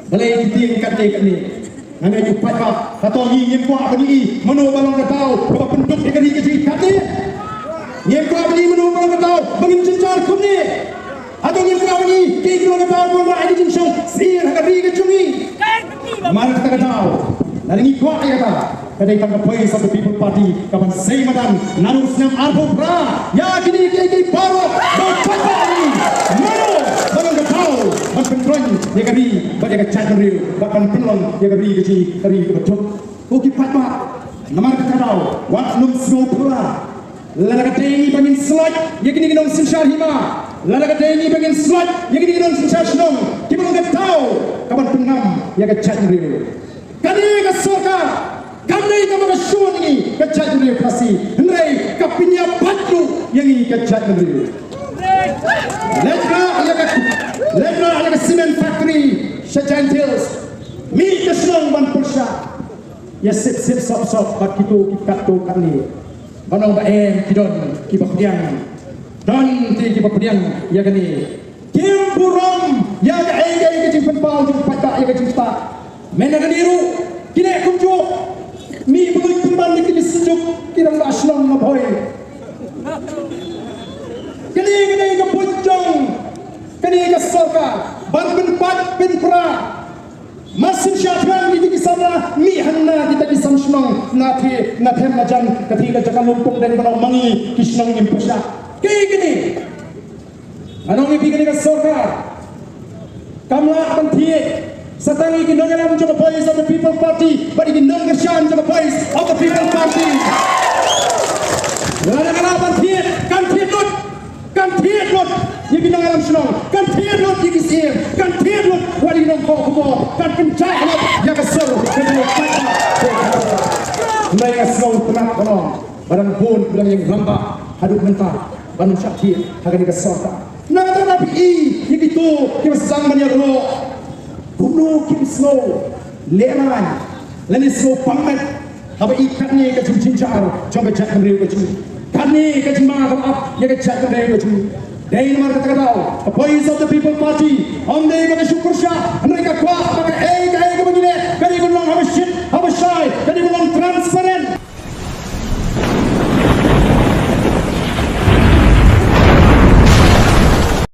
Balai kita kat ni. Ngai tu pada atau ngiem kuat bani mano balong katau apa penduk ikan ni kecil kat ni. Ngiem kuat bani mano balong katau bangin cencar kum ni. Atau ngiem kuat bani ke kilo katau pun ra ini jinsong sir hakari ke cumi. Mar kata katau. Nari ni kuat ya kata. Kadai tangkap voice of the people party kapan sei madan narus nam arbo pra ya kini ke paro bapani mano balong katau penron dia kari bagi cat real bahkan penlong dia kari ke betul uki patma namar katau wat num snow pula lalaga dei bangin slot dia kini ginom sinshar hima lalaga dei bangin slot dia kini ginom sinshar shnong kibang katau kapan pengam dia cat real kani ka soka kami ka mga shun ni ka cat real kasi ndrei kapinya patru yang ni ka cat real Letra ada cement factory Shajan Hills mi kesenong ban pulsa ya sip sop bak kitu kikat tu kali banong baen kidon kibakdiang don ti kibakdiang ya kani kim burom ya ai ke jimpan pau jim patak ya ke jimpa mena kaniru kine kumjo mi bului kumban ni sejuk kirang asnong maboy kini ke puncong kini ke soka ban penpat penpra masin syatran di kisana mi hanna kita disamsnong nathi majan ketika jakan lumpung dan banong mangi kisnong impusha kini anong ipi kini ke soka kamla pantie satangi kinongalam jama voice of the people party but kinong keshan jama voice of the people party lana kana pantie kan tietut kan tietut yang kita alam senang kan tietut yang kisir kan tietut wali nong kau kan pencah yang kesel kedua kata mereka senang tenang konon barang pun bilang yang lambat hadut mentah barang syakir akan dikesorkan nak tapi yang itu kita sedang menyerlo kuno kim snow leman lain snow pamet apa ikan ni ke cincar coba cak kembali ke kani ke jemaah up ya ke cak kembali ke Dai nomor kata-kata, the voice of the people party, om dai bagi syukur syah, mereka kuat pakai